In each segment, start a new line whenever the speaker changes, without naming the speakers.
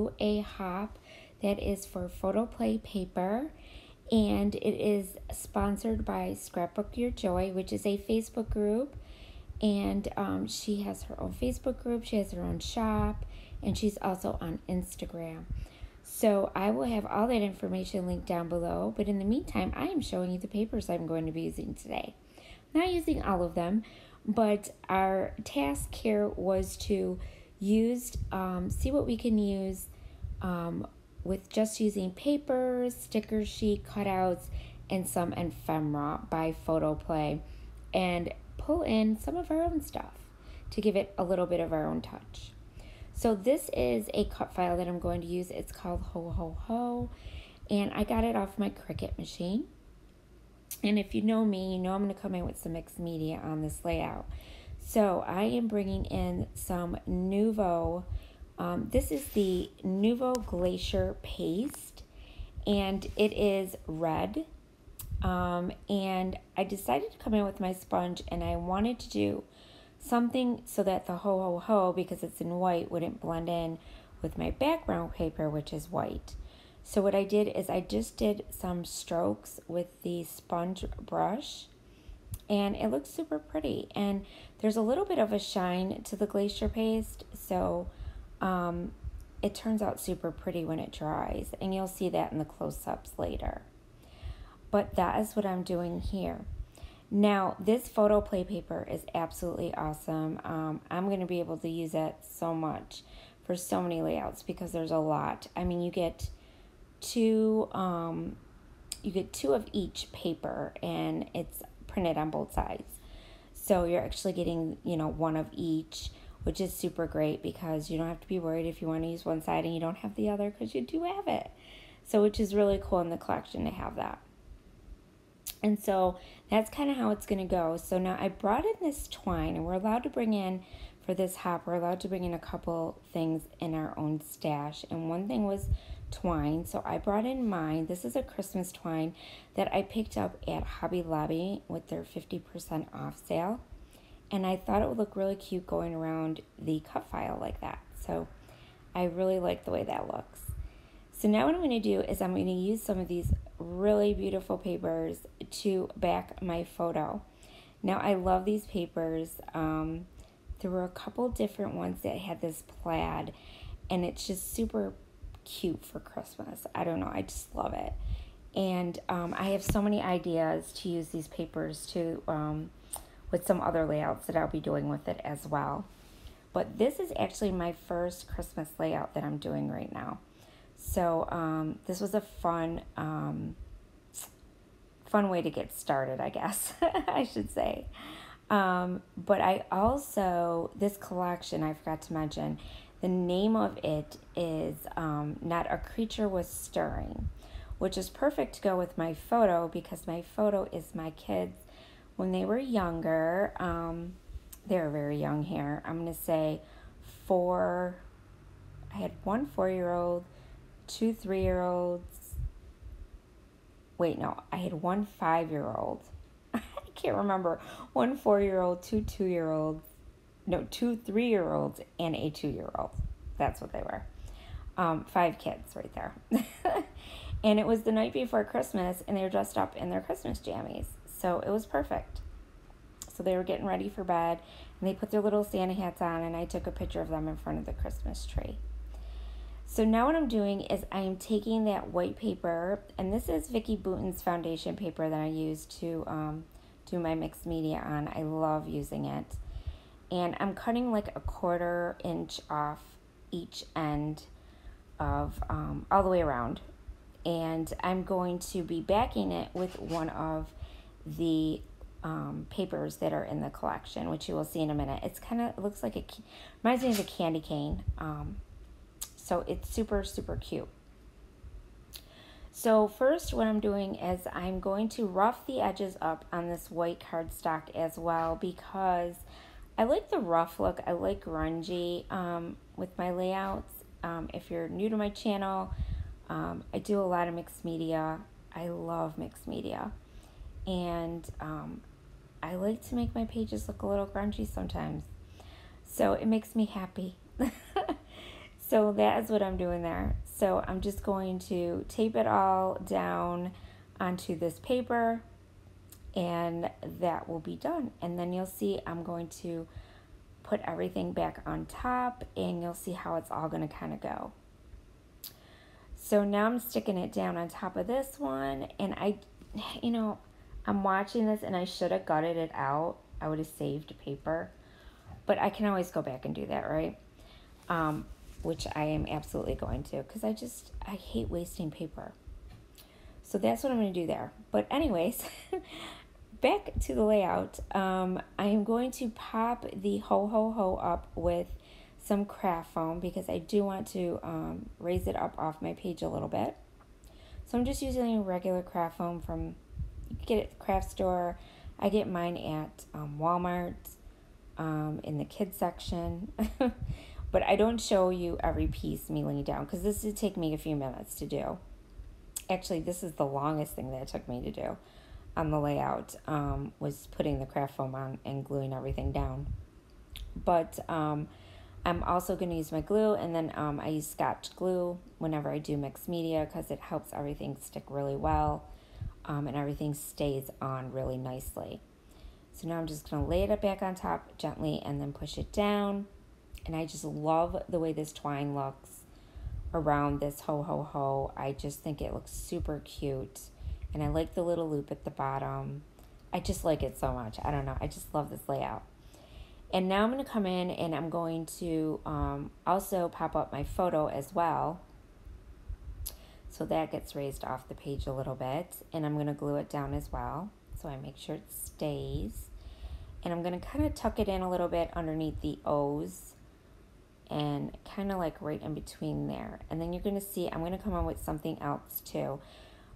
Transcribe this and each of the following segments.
do a hop that is for PhotoPlay paper, and it is sponsored by Scrapbook Your Joy, which is a Facebook group. And she has her own Facebook group, she has her own shop, and she's also on Instagram. So I will have all that information linked down below, but in the meantime, I am showing you the papers I'm going to be using today. Not using all of them, but our task here was to see what we can use with just using papers, sticker sheet, cutouts, and some ephemera by PhotoPlay, and pull in some of our own stuff to give it a little bit of our own touch. So this is a cut file that I'm going to use. It's called Ho Ho Ho, and I got it off my Cricut machine. And if you know me, you know I'm going to come in with some mixed media on this layout. So I am bringing in some Nuvo. This is the Nuvo Glacier Paste, and it is red. And I decided to come in with my sponge, and I wanted to do something so that the Ho Ho Ho, because it's in white, wouldn't blend in with my background paper, which is white. So what I did is I just did some strokes with the sponge brush, and it looks super pretty. And there's a little bit of a shine to the glacier paste, so it turns out super pretty when it dries, and you'll see that in the close-ups later. But that is what I'm doing here. Now, this PhotoPlay paper is absolutely awesome. I'm going to be able to use it so much for so many layouts because there's a lot. I mean, you get two of each paper, and it's printed on both sides. So you're actually getting, one of each, which is super great because you don't have to be worried if you want to use one side and you don't have the other, because you do have it. So which is really cool in the collection to have that. And so that's kind of how it's going to go. So now I brought in this twine, and we're allowed to bring in, for this hop, we're allowed to bring in a couple things in our own stash. And one thing was twine. So I brought in mine. This is a Christmas twine that I picked up at Hobby Lobby with their 50% off sale. And I thought it would look really cute going around the cut file like that. So I really like the way that looks. So now what I'm going to do is I'm going to use some of these really beautiful papers to back my photo. Now I love these papers. There were a couple different ones that had this plaid, and it's just super cute for Christmas. I don't know, I just love it. And I have so many ideas to use these papers to with some other layouts that I'll be doing with it as well. But this is actually my first Christmas layout that I'm doing right now. So this was a fun way to get started, I guess, I should say. But I also, this collection, I forgot to mention, the name of it is Not a Creature Was Stirring, which is perfect to go with my photo because my photo is my kids when they were younger. They were very young here. I'm going to say I had one 4-year-old, 2 3-year-olds. Wait, no, I had one 5-year-old. I can't remember. One 4-year-old, 2 2-year-olds. No, 2 3-year-olds, and a 2-year-old. That's what they were. 5 kids right there. And it was the night before Christmas, and they were dressed up in their Christmas jammies. So it was perfect. So they were getting ready for bed, and they put their little Santa hats on, and I took a picture of them in front of the Christmas tree. So now what I'm doing is I'm taking that white paper, and this is Vicki Boutin's foundation paper that I use to do my mixed media on. I love using it. And I'm cutting like a 1/4 inch off each end of all the way around. And I'm going to be backing it with one of the papers that are in the collection, which you will see in a minute. It's it looks like reminds me of a candy cane. So it's super, super cute. So first what I'm doing is I'm going to rough the edges up on this white cardstock as well, because I like the rough look. I like grungy with my layouts. If you're new to my channel, I do a lot of mixed media. I love mixed media. And I like to make my pages look a little grungy sometimes. So it makes me happy. So that is what I'm doing there. So I'm just going to tape it all down onto this paper, and that will be done. And then you'll see I'm going to put everything back on top, and you'll see how it's all going to kind of go. So now I'm sticking it down on top of this one, and I'm watching this, and I should have gutted it out. I would have saved paper, but I can always go back and do that, right? Which I am absolutely going to, because I hate wasting paper. So that's what I'm going to do there. But anyways, back to the layout. I am going to pop the ho ho ho up with some craft foam, because I do want to raise it up off my page a little bit. So I'm just using regular craft foam from, you can get it at the craft store. I get mine at Walmart in the kids section. But I don't show you every piece me laying down, because this would take me a few minutes to do. Actually, this is the longest thing that it took me to do on the layout, was putting the craft foam on and gluing everything down. But I'm also going to use my glue, and then I use Scotch glue whenever I do mixed media, because it helps everything stick really well, and everything stays on really nicely. So now I'm just going to lay it back on top gently and then push it down. And I just love the way this twine looks around this ho ho ho. I just think it looks super cute, and I like the little loop at the bottom. I just like it so much. I don't know, I just love this layout. And now I'm going to come in, and I'm going to also pop up my photo as well. So that gets raised off the page a little bit. And I'm going to glue it down as well, so I make sure it stays. And I'm going to kind of tuck it in a little bit underneath the O's, and kind of like right in between there. And then you're going to see I'm going to come in with something else too.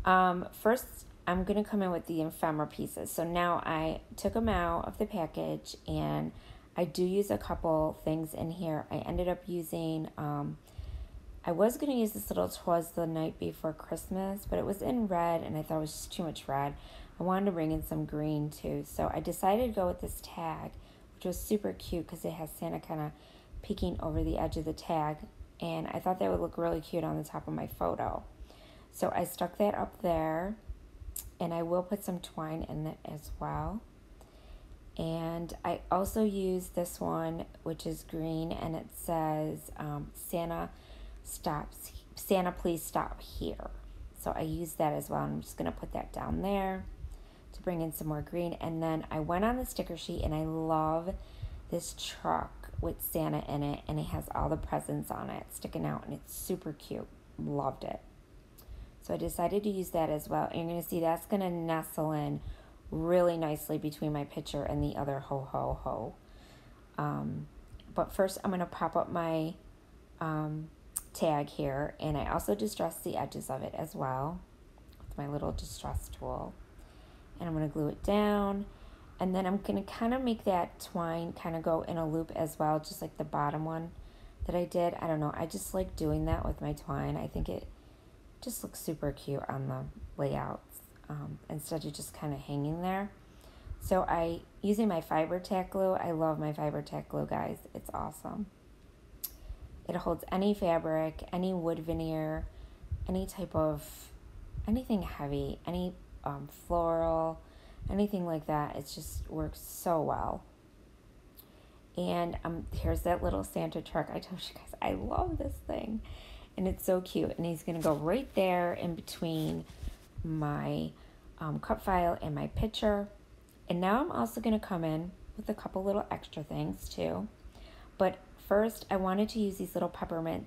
First, I'm going to come in with the ephemera pieces. So now I took them out of the package, and I do use a couple things in here. I ended up using, I was going to use this little "Twas the Night Before Christmas," but it was in red, and I thought it was just too much red. I wanted to bring in some green too. So I decided to go with this tag, which was super cute, because it has Santa kind of peeking over the edge of the tag, and I thought that would look really cute on the top of my photo. So I stuck that up there, and I will put some twine in it as well. And I also use this one, which is green, and it says Santa please stop here. So I use that as well, and I'm just going to put that down there to bring in some more green. And then I went on the sticker sheet, and I love this truck with Santa in it, and it has all the presents on it sticking out, and it's super cute. Loved it. So I decided to use that as well. And you're going to see that's going to nestle in really nicely between my picture and the other ho ho ho. But first I'm going to pop up my tag here, and I also distress the edges of it as well with my little distress tool. And I'm going to glue it down, and then I'm going to kind of make that twine kind of go in a loop as well, just like the bottom one that I did. I don't know, I just like doing that with my twine. I think it just looks super cute on the layouts, instead of just kind of hanging there. So using my fiber tack glue. I love my fiber tack glue, guys. It's awesome. It holds any fabric, any wood veneer, anything heavy, any floral, anything like that. It just works so well. And here's that little Santa truck. I told you guys, I love this thing. And it's so cute. And he's going to go right there in between my cut file and my picture. And now I'm also going to come in with a couple little extra things too. But first, I wanted to use these little peppermint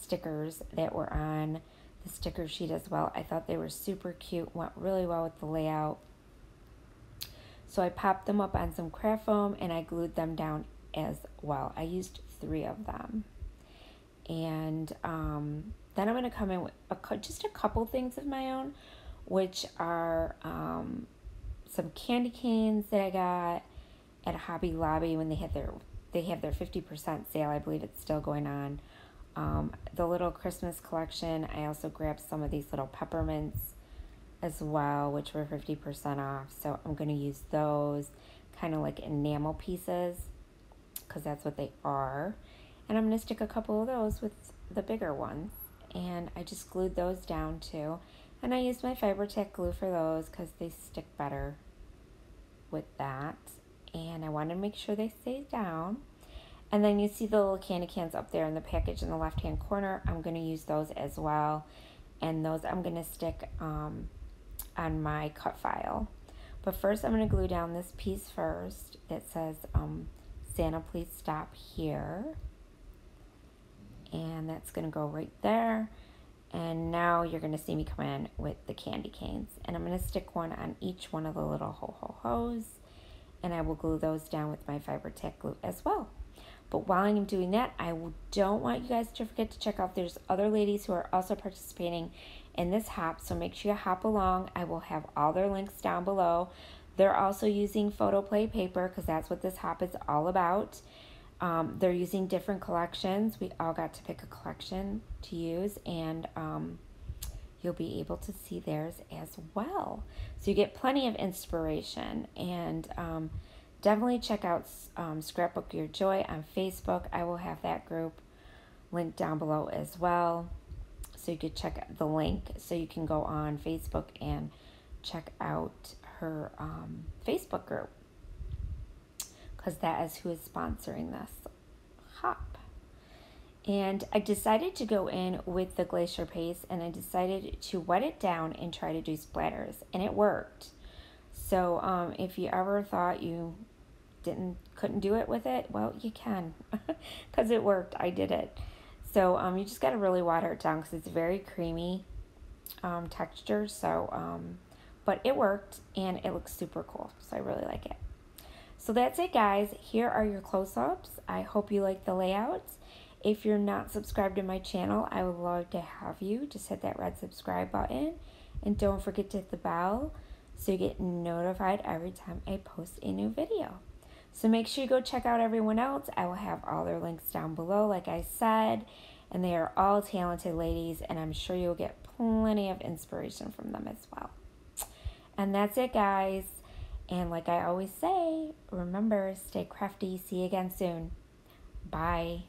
stickers that were on the sticker sheet as well. I thought they were super cute, went really well with the layout. So I popped them up on some craft foam, and I glued them down as well. I used 3 of them. And then I'm going to come in with just a couple things of my own, which are some candy canes that I got at Hobby Lobby when they have their 50% sale. I believe it's still going on. The little Christmas collection, I also grabbed some of these little peppermints as well, which were 50% off. So I'm going to use those kind of like enamel pieces, because that's what they are. And I'm going to stick a couple of those with the bigger ones. And I just glued those down too. And I used my Fibertex glue for those because they stick better with that. And I wanted to make sure they stay down. And then you see the little candy cans up there in the package in the left hand corner. I'm going to use those as well. And those I'm going to stick on my cut file. But first I'm going to glue down this piece first. It says Santa please stop here. And that's going to go right there. And now you're going to see me come in with the candy canes. And I'm going to stick one on each one of the little ho-ho-hos. And I will glue those down with my Fibertex glue as well. But while I'm doing that, I don't want you guys to forget to check out, there's other ladies who are also participating in this hop, so make sure you hop along. I will have all their links down below. They're also using PhotoPlay paper because that's what this hop is all about. They're using different collections. We all got to pick a collection to use, and you'll be able to see theirs as well. So you get plenty of inspiration, and definitely check out Scrapbook Your Joy on Facebook. I will have that group linked down below as well. So you could check the link so you can go on Facebook and check out her Facebook group, because that is who is sponsoring this hop. And I decided to go in with the Glacier Paste, and I decided to wet it down and try to do splatters, and it worked. So if you ever thought you couldn't do it with it, well, you can, because it worked. I did it. So you just got to really water it down because it's very creamy texture. So but it worked, and it looks super cool, so I really like it. So that's it, guys. Here are your close-ups. I hope you like the layouts. If you're not subscribed to my channel, I would love to have you. Just hit that red subscribe button, and don't forget to hit the bell so you get notified every time I post a new video. So make sure you go check out everyone else. I will have all their links down below, like I said, and they are all talented ladies, and I'm sure you'll get plenty of inspiration from them as well. And that's it, guys. And like I always say, remember, stay crafty. See you again soon. Bye.